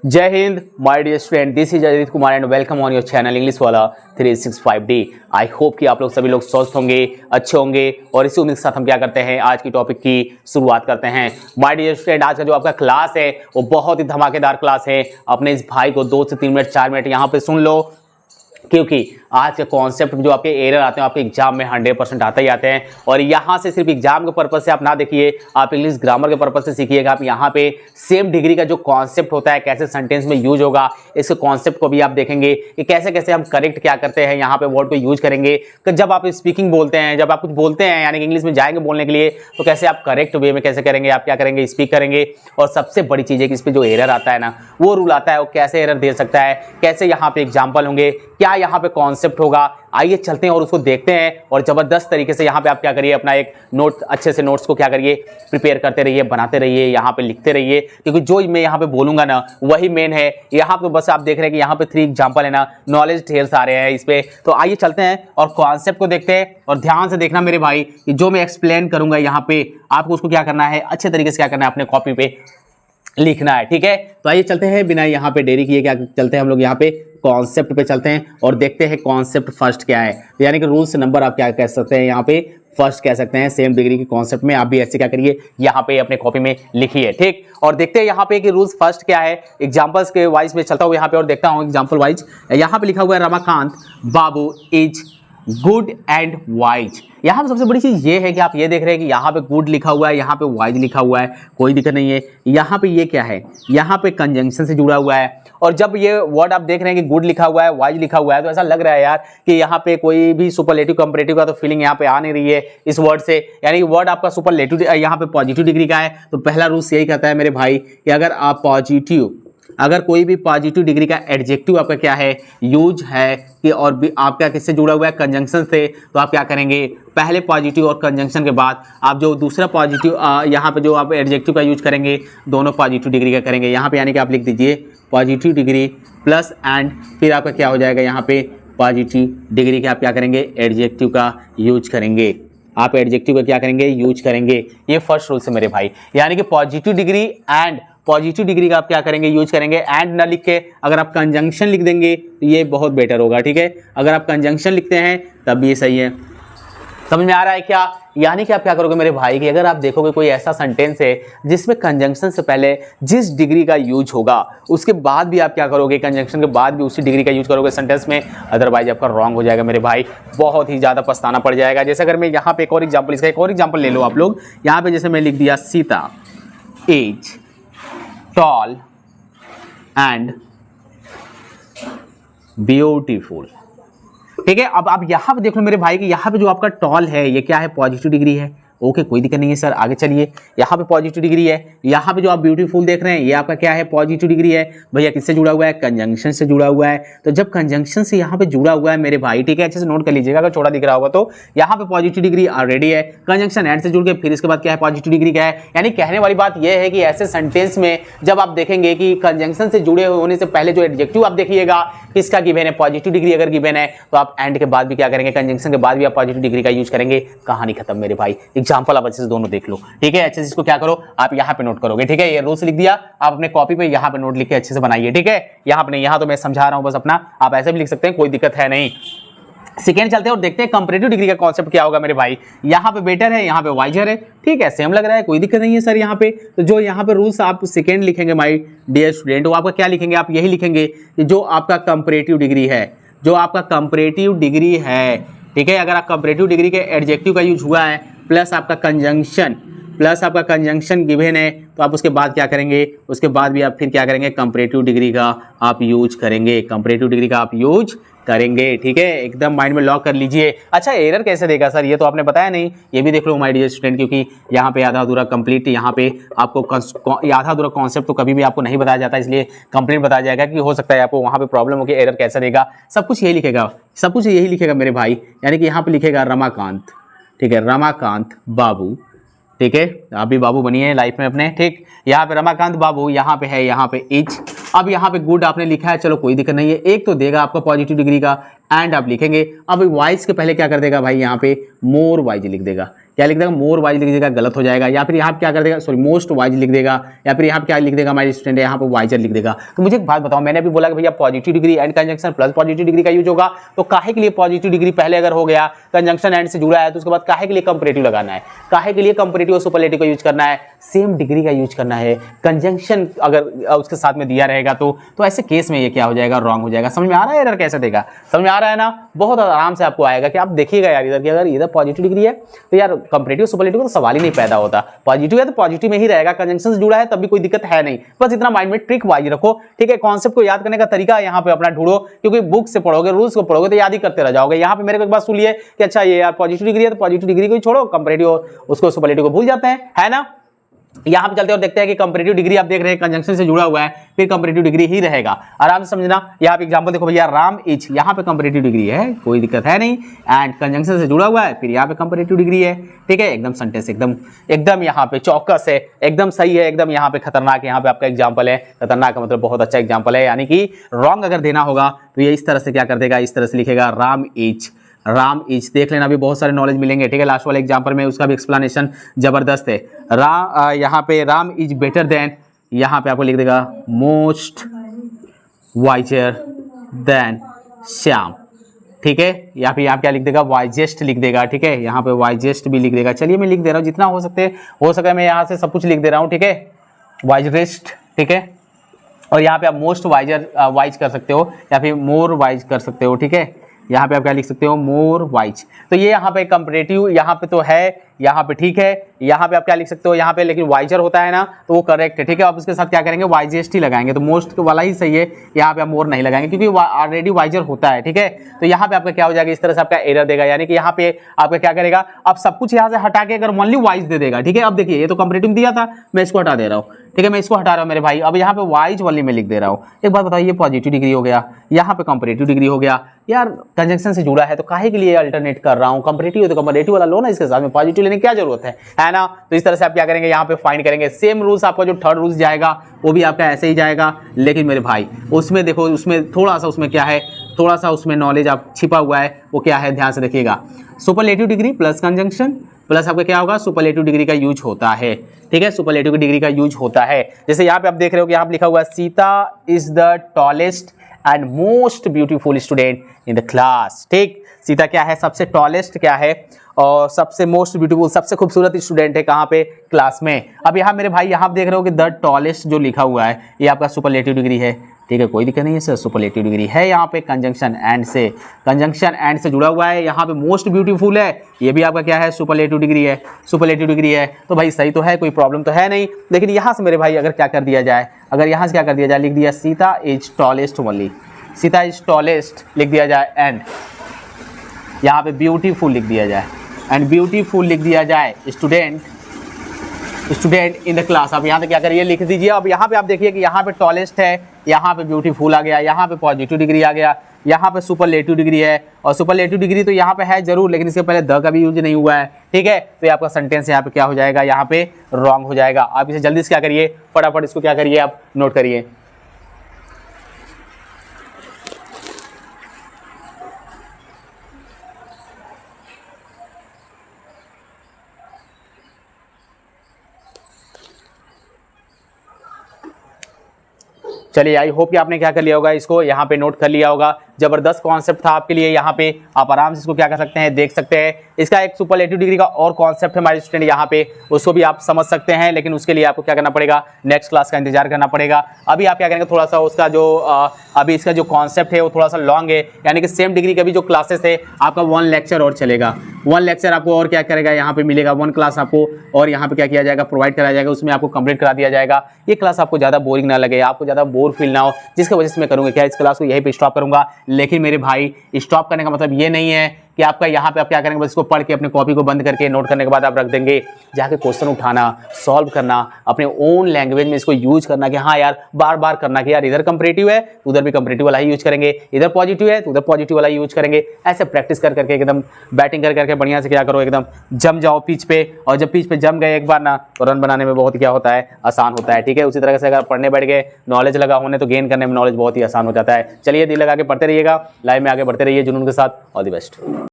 जय हिंद my dear student, this is Ajit Kumar and welcome on your channel English वाला 365D। I hope कि आप लोग सभी लोग स्वस्थ होंगे, अच्छे होंगे और इसी उम्मीद के साथ हम क्या करते हैं, आज की टॉपिक की शुरुआत करते हैं। माय डियर स्टूडेंट, आज का जो आपका क्लास है वो बहुत ही धमाकेदार क्लास है। अपने इस भाई को 2 से 3 मिनट 4 मिनट यहाँ पे सुन लो, क्योंकि आज के कॉन्सेप्ट जो आपके एरर आते हैं आपके एग्जाम में 100% आते ही आते हैं। और यहाँ से सिर्फ एग्जाम के पर्पज से आप ना देखिए, आप इंग्लिश ग्रामर के पर्पज से सीखिएगा। आप यहाँ पे सेम डिग्री का जो कॉन्सेप्ट होता है कैसे सेंटेंस में यूज होगा, इसके कॉन्सेप्ट को भी आप देखेंगे कि कैसे कैसे हम करेक्ट क्या करते हैं, यहाँ पे वर्ड को यूज करेंगे। कि जब आप स्पीकिंग बोलते हैं, जब आप कुछ बोलते हैं यानी कि इंग्लिश में जाएंगे बोलने के लिए, तो कैसे आप करेक्ट वे में कैसे करेंगे, आप क्या करेंगे, स्पीक करेंगे। और सबसे बड़ी चीज़ है कि इस पर जो एरर आता है ना, वो रूल आता है, वो कैसे एरर दे सकता है, कैसे यहाँ पे एग्जाम्पल होंगे, क्या यहाँ पे कॉन्सेप्ट होगा। आइए चलते हैं और उसको देखते हैं। और जबरदस्त तरीके से यहाँ पे आप क्या करिए, अपना एक नोट, अच्छे से नोट्स को क्या करिए, प्रिपेयर करते रहिए, बनाते रहिए, यहाँ पे लिखते रहिए, क्योंकि जो मैं यहाँ पे बोलूंगा ना वही मेन है। यहाँ पे बस आप देख रहे हैं कि यहाँ पे 3 एग्जाम्पल है ना, नॉलेज ढेर सारे हैं इस पे। तो आइए चलते हैं और कॉन्सेप्ट को देखते हैं। और ध्यान से देखना मेरे भाई कि जो मैं एक्सप्लेन करूंगा यहाँ पे आपको उसको क्या करना है, अच्छे तरीके से क्या करना है, अपने कॉपी पे लिखना है, ठीक है। तो आइए चलते हैं बिना यहाँ पे देरी किए, क्या चलते हैं हम लोग यहाँ पे कॉन्सेप्ट पे चलते हैं और देखते हैं कॉन्सेप्ट फर्स्ट क्या है। यानी कि रूल्स नंबर आप क्या कह सकते हैं, यहाँ पे फर्स्ट कह सकते हैं। सेम डिग्री के कॉन्सेप्ट में आप भी ऐसे क्या करिए, यहाँ पे अपने कॉपी में लिखिए, ठीक। और देखते हैं यहाँ पे कि रूल्स फर्स्ट क्या है। एग्जांपल्स के वाइज में चलता हूँ यहाँ पे और देखता हूँ एग्जांपल वाइज। यहाँ पे लिखा हुआ है रमाकांत बाबू इज गुड एंड वाइज। यहाँ पे सबसे बड़ी चीज ये है कि आप ये देख रहे हैं कि यहाँ पे गुड लिखा हुआ है, यहाँ पे वाइज लिखा हुआ है, कोई दिक्कत नहीं है। यहाँ पे ये क्या है, यहाँ पे कंजंक्शन से जुड़ा हुआ है। और जब ये वर्ड आप देख रहे हैं कि गुड लिखा हुआ है, वाइज लिखा हुआ है, तो ऐसा लग रहा है यार कि यहाँ पे कोई भी सुपरलेटिव कंपैरेटिव का तो फीलिंग यहाँ पे आ नहीं रही है इस वर्ड से। यानी वर्ड आपका सुपरलेटिव यहाँ पे पॉजिटिव डिग्री का है। तो पहला रूल्स यही कहता है मेरे भाई कि अगर आप पॉजिटिव, अगर कोई भी पॉजिटिव डिग्री का एडजेक्टिव आपका क्या है, यूज है कि और भी आपका किससे जुड़ा हुआ है, कंजंक्शन से, तो आप क्या करेंगे, पहले पॉजिटिव और कंजंक्शन के बाद आप जो दूसरा पॉजिटिव यहाँ पे जो आप एडजेक्टिव का यूज करेंगे, दोनों पॉजिटिव डिग्री का करेंगे। यहाँ पे यानी कि आप लिख दीजिए पॉजिटिव डिग्री प्लस एंड, फिर आपका क्या हो जाएगा, यहाँ पे पॉजिटिव डिग्री के आप क्या करेंगे, एडजेक्टिव का यूज करेंगे। आप एडजेक्टिव का क्या करेंगे, यूज करेंगे। ये फर्स्ट रूल से मेरे भाई, यानी कि positive degree and positive degree का आप क्या करेंगे, यूज करेंगे। एंड ना लिख के अगर आप कंजंक्शन लिख देंगे तो ये बहुत बेटर होगा, ठीक है। अगर आप कंजंक्शन लिखते हैं तब भी ये सही है। समझ में आ रहा है क्या? यानी कि आप क्या करोगे मेरे भाई कि अगर आप देखोगे कोई ऐसा सेंटेंस है जिसमें कंजंक्शन से पहले जिस डिग्री का यूज होगा, उसके बाद भी आप क्या करोगे, कंजंक्शन के बाद भी उसी डिग्री का यूज करोगे सेंटेंस में, अदरवाइज आपका रॉन्ग हो जाएगा मेरे भाई, बहुत ही ज्यादा पछताना पड़ जाएगा। जैसे अगर मैं यहाँ पे एक और एग्जाम्पल, इसका एक और एग्जाम्पल ले लो आप लोग। यहाँ पे जैसे मैं लिख दिया Sita is tall and beautiful, ठीक है। अब आप यहां पे देख लो मेरे भाई कि यहाँ पे जो आपका टॉल है ये क्या है, पॉजिटिव डिग्री है। ओके, कोई दिक्कत नहीं है सर, आगे चलिए। यहाँ पे पॉजिटिव डिग्री है, यहाँ पे जो आप ब्यूटीफुल देख रहे हैं ये आपका क्या है, पॉजिटिव डिग्री है। भैया किससे जुड़ा हुआ है, कंजंक्शन से जुड़ा हुआ है। तो जब कंजंक्शन से यहाँ पे जुड़ा हुआ है मेरे भाई, ठीक है, अच्छे से नोट कर लीजिएगा, अगर छोटा दिख रहा होगा तो यहाँ पे पॉजिटिव डिग्री ऑलरेडी है, कंजंक्शन एंड से जुड़ के फिर इसके बाद क्या है, पॉजिटिव डिग्री का है। यानी कहने वाली बात यह है कि ऐसे सेंटेंस में जब आप देखेंगे कि कंजंक्शन से जुड़े होने से पहले जो एडजेक्टिव आप देखिएगा किसका गिवन है, पॉजिटिव डिग्री अगर गिवन है, तो आप एंड के बाद भी क्या करेंगे, कंजंक्शन के बाद भी आप पॉजिटिव डिग्री का यूज करेंगे। कहानी खत्म मेरे भाई। एग्जांपल आप अच्छे से दोनों देख लो, ठीक है। अच्छे से इसको क्या करो, आप यहाँ पे नोट करोगे, ठीक है। ये रूल्स लिख दिया, आप अपने कॉपी पे यहाँ पे नोट लिख के अच्छे से बनाइए, ठीक है। यहाँ पे नहीं, यहाँ तो मैं समझा रहा हूँ बस अपना, आप ऐसे भी लिख सकते हैं, कोई दिक्कत है नहीं। सेकेंड चलते हैं और देखते हैं कंपैरेटिव डिग्री का कॉन्सेप्ट क्या होगा मेरे भाई। यहाँ पे बेटर है, यहाँ पे वाइजर है, ठीक है, सेम लग रहा है, कोई दिक्कत नहीं है सर। यहाँ पे तो जो यहाँ पे रूल्स आप सेकेंड लिखेंगे माय डियर स्टूडेंट, वो आपका क्या लिखेंगे, आप यही लिखेंगे कि जो आपका कंपैरेटिव डिग्री है, जो आपका कंपैरेटिव डिग्री है, ठीक है। अगर आप कंपैरेटिव डिग्री के एडजेक्टिव का यूज हुआ है प्लस आपका कंजंक्शन गिवन है, तो आप उसके बाद क्या करेंगे, उसके बाद भी आप फिर क्या करेंगे, कंपैरेटिव डिग्री का आप यूज करेंगे, कंपैरेटिव डिग्री का आप यूज करेंगे, ठीक है। एकदम माइंड में लॉक कर लीजिए। अच्छा, एरर कैसे देगा सर, ये तो आपने बताया नहीं, ये भी देख लो माय डियर स्टूडेंट, क्योंकि यहाँ पे आधा अधूरा कंप्लीट, यहाँ पे आपको आधा अधूरा कॉन्सेप्ट तो कभी भी आपको नहीं बताया जाता, इसलिए कंप्लीट बताया जाएगा कि हो सकता है आपको वहाँ पे प्रॉब्लम हो कि एरर कैसे देगा। सब कुछ यही लिखेगा, सब कुछ यही लिखेगा मेरे भाई। यानी कि यहाँ पे लिखेगा रमाकांत, ठीक है, रमाकांत बाबू, ठीक है, आप भी बाबू बनिए लाइफ में अपने, ठीक। यहाँ पे रमाकांत बाबू, यहाँ पे है, यहाँ पे इज। अब यहाँ पे गुड आपने लिखा है, चलो कोई दिक्कत नहीं है, एक तो देगा आपका पॉजिटिव डिग्री का, एंड आप लिखेंगे। अब वाइज के पहले क्या कर देगा भाई, यहाँ पे मोर वाइज लिख देगा। क्या लिख देगा, मोर वाइज लिख देगा, गलत हो जाएगा। या फिर यहाँ पे क्या कर देगा, सॉरी मोस्ट वाइज लिख देगा, या फिर यहाँ पे क्या लिख देगा हमारे स्टूडेंट, यहाँ पे वाइजर लिख देगा। तो मुझे एक बात बताओ, मैंने भी बोला कि भैया positive degree and conjunction plus positive degree का यूज होगा, तो काहे के लिए पॉजिटिव डिग्री पहले अगर हो गया, कंजंक्शन एंड से जुड़ा है, तो उसके बाद काहे के लिए कंपैरेटिव लगाना है, काहे के लिए कंपैरेटिव और सुपरलेटिव का यूज करना है, सेम डिग्री का यूज करना है। कंजंक्शन अगर उसके साथ में दिया रहेगा तो ऐसे केस में ये क्या हो जाएगा, रॉन्ग हो जाएगा। समझ में आ रहा है एरर कैसे देगा, समझ में आ रहा है ना, बहुत आराम से आपको आएगा कि आप देखिएगा यार इधर कि अगर इधर पॉजिटिव डिग्री है तो यार कंपैरेटिव सुपरलेटिव का तो सवाल ही नहीं पैदा होता, पॉजिटिव है तो पॉजिटिव में ही रहेगा, कंजंक्शन से जुड़ा है तब भी कोई दिक्कत है नहीं। बस इतना माइंड में ट्रिक वाइज रखो, ठीक है। कॉन्सेप्ट को याद करने का तरीका यहाँ पे अपना ढूंढो, क्योंकि बुक से पढ़ोगे, रूल्स को पढ़ोगे तो याद ही करते रह जाओगे। यहाँ पे मेरे को एक बात सुनिए कि अच्छा ये यार पॉजिटिव डिग्री है तो पॉजिटिव डिग्री को ही छोड़ो, कंपैरेटिव उसको सुपरलेटिव को भूल जाते हैं, है ना। यहां पे चलते और देखते हैं कि कंपैरेटिव डिग्री आप देख रहे हैं कंजंक्शन से जुड़ा हुआ है, फिर कंपैरेटिव डिग्री ही रहेगा, आराम से समझना। यहाँ पे एग्जांपल देखो भैया, राम इज, यहाँ पे कंपैरेटिव डिग्री है, कोई दिक्कत है नहीं, एंड कंजंक्शन से जुड़ा हुआ है, फिर यहाँ पे कंपैरेटिव डिग्री है, ठीक है। एकदम सेंटेंस एकदम यहाँ पे चौकस है, एकदम सही है, एकदम यहाँ पे खतरनाक, यहाँ पे आपका एग्जाम्पल है, खतरनाक का मतलब बहुत अच्छा एग्जाम्पल है, यानी कि रॉन्ग अगर देना होगा तो ये इस तरह से क्या कर देगा, इस तरह से लिखेगा राम इज, राम इज, देख लेना, अभी बहुत सारे नॉलेज मिलेंगे, ठीक है। लास्ट वाले एग्जांपल में उसका भी एक्सप्लेनेशन जबरदस्त है। यहाँ पे राम इज बेटर देन, यहाँ पे आपको लिख देगा मोस्ट वाइजर देन श्याम, ठीक है। या फिर यहाँ क्या लिख देगा, वाइजेस्ट लिख देगा, ठीक है। यहाँ पे वाइजेस्ट भी लिख देगा। चलिए मैं लिख दे रहा हूँ, जितना हो सके मैं यहाँ से सब कुछ लिख दे रहा हूँ, ठीक है। वाइजरेस्ट, ठीक है। और यहाँ पे आप मोस्ट वाइज कर सकते हो, या फिर मोर वाइज कर सकते हो, ठीक है। यहाँ पे आप क्या लिख सकते हो, मोर वाइज। तो ये यहाँ पे कंपैरेटिव यहाँ पे तो है, यहाँ पे ठीक है। यहाँ पे आप क्या लिख सकते हो, यहाँ पे लेकिन वाइजर होता है ना, तो वो करेक्ट है, ठीक है। अब उसके साथ क्या करेंगे, वाइजेस्ट ही लगाएंगे, तो मोस्ट वाला ही सही है, यहाँ पे आप मोर नहीं लगाएंगे क्योंकि ऑलरेडी वाइजर होता है, ठीक है। तो यहाँ पे आपका क्या हो जाएगा, इस तरह से आपका एरर देगा, यानी कि यहाँ पे आपका क्या करेगा, आप सब कुछ यहाँ से हटा के अगर ओनली वाइज दे देगा, ठीक है। अब देखिए ये तो कंपैरेटिव दिया था, मैं इसको हटा दे रहा हूँ, ठीक है। मैं इसको हटा रहा हूँ मेरे भाई, अब यहाँ पे वाइज वाली में लिख दे रहा हूँ। एक बात बताइए, पॉजिटिव डिग्री हो गया, यहाँ पे कंपैरेटिव डिग्री हो गया, यार कंजंक्शन से जुड़ा है तो काहे के लिए अल्टरनेट कर रहा हूँ, कंपैरेटिव है तो कंपैरेटिव वाला लो ना, इसके साथ में पॉजिटिव लेने की क्या जरूरत है ना। तो इस तरह से आप क्या करेंगे, यहाँ पे फाइंड करेंगे। सेम रूल्स आपका जो थर्ड रूल्स जाएगा वो भी आपका ऐसे ही जाएगा, लेकिन मेरे भाई उसमें देखो, उसमें थोड़ा सा, उसमें क्या है, थोड़ा सा उसमें नॉलेज आप छिपा हुआ है, वो क्या है ध्यान से देखिएगा। Superlative degree plus conjunction plus आपका क्या होगा, सुपरलेटिव डिग्री का यूज होता है, ठीक है। सुपरलेटिव डिग्री का यूज होता है, जैसे यहाँ पे आप देख रहे हो कि यहाँ पे लिखा हुआ है, Sita is the tallest and most beautiful student in the class, ठीक। सीता क्या है, सबसे टॉलेस्ट क्या है और सबसे मोस्ट ब्यूटीफुल, सबसे खूबसूरत स्टूडेंट है कहाँ पे, क्लास में। अब यहाँ मेरे भाई यहाँ आप देख रहे हो कि द टॉलेस्ट जो लिखा हुआ है ये आपका सुपरलेटिव डिग्री है, ठीक है। कोई दिक्कत नहीं है सर, सुपरलेटिव डिग्री है। यहाँ पे कंजंक्शन एंड से जुड़ा हुआ है, यहाँ पे मोस्ट ब्यूटीफुल है, ये भी आपका क्या है, सुपरलेटिव डिग्री है, सुपरलेटिव डिग्री है। तो भाई सही तो है, कोई प्रॉब्लम तो है नहीं। लेकिन यहाँ से मेरे भाई अगर क्या कर दिया जाए, अगर यहाँ से क्या कर दिया जाए, लिख दिया Sita is tallest only, Sita is tallest लिख दिया जाए, एंड यहाँ पे ब्यूटीफुल लिख दिया जाए, एंड ब्यूटीफुल लिख दिया जाए, स्टूडेंट इन द क्लास। अब यहाँ पे क्या करिए, लिख दीजिए। अब यहाँ पे आप देखिए कि यहाँ पे टॉलेस्ट है, यहाँ पे ब्यूटीफुल आ गया, यहाँ पे पॉजिटिव डिग्री आ गया, यहाँ पे सुपरलेटिव डिग्री है, और सुपरलेटिव डिग्री तो यहाँ पे है जरूर, लेकिन इसके पहले द का भी यूज नहीं हुआ है, ठीक है। तो ये आपका सेंटेंस यहाँ पे क्या हो जाएगा, यहाँ पे रॉन्ग हो जाएगा। आप इसे जल्दी से क्या करिए, फटाफट इसको क्या करिए, आप नोट करिए। चलिए आई होप कि आपने क्या कर लिया होगा, इसको यहाँ पे नोट कर लिया होगा। जबरदस्त कॉन्सेप्ट था आपके लिए, यहाँ पे आप आराम से इसको क्या कर सकते हैं, देख सकते हैं। इसका एक सुपरलेटिव डिग्री का और कॉन्सेप्ट है हमारे स्टूडेंट, यहाँ पे उसको भी आप समझ सकते हैं, लेकिन उसके लिए आपको क्या करना पड़ेगा, नेक्स्ट क्लास का इंतजार करना पड़ेगा। अभी आप क्या करेंगे, थोड़ा सा उसका जो अभी इसका जो कॉन्सेप्ट है वो थोड़ा सा लॉन्ग है, यानी कि सेम डिग्री का भी जो क्लासेस है आपका 1 लेक्चर और चलेगा, 1 लेक्चर आपको और क्या करेगा, यहाँ पे मिलेगा 1 क्लास आपको, और यहाँ पे क्या किया जाएगा, प्रोवाइड कराया जाएगा, उसमें आपको कंप्लीट करा दिया जाएगा। ये क्लास आपको ज़्यादा बोरिंग ना लगे, आपको ज़्यादा बोर फील ना हो, जिसकी वजह से मैं करूँगा क्या, इस क्लास को यहीं पे स्टॉप करूँगा। लेकिन मेरे भाई स्टॉप करने का मतलब ये नहीं है कि आपका यहाँ पे आप क्या करेंगे, बस इसको पढ़ के अपने कॉपी को बंद करके नोट करने के बाद आप रख देंगे। जाके क्वेश्चन उठाना, सॉल्व करना, अपने ओन लैंग्वेज में इसको यूज करना, कि हाँ यार बार बार करना कि यार इधर कंपैरेटिव है तो उधर भी कंपैरेटिव वाला ही यूज करेंगे, इधर पॉजिटिव है तो उधर पॉजिटिव वाला यूज करेंगे। ऐसे प्रैक्टिस कर करके एकदम बैटिंग कर करके बढ़िया से क्या करो, एकदम जम जाओ पिच पे, और जब पिच पे जम गए एक बार ना, तो रन बनाने में बहुत क्या होता है, आसान होता है, ठीक है। उसी तरह से अगर पढ़ने बैठ गए, नॉलेज लगा होने, तो गेन करने में नॉलेज बहुत ही आसान हो जाता है। चलिए दिल लगा के पढ़ते रहिएगा, लाइव में आगे बढ़ते रहिए जुनून के साथ। All the best.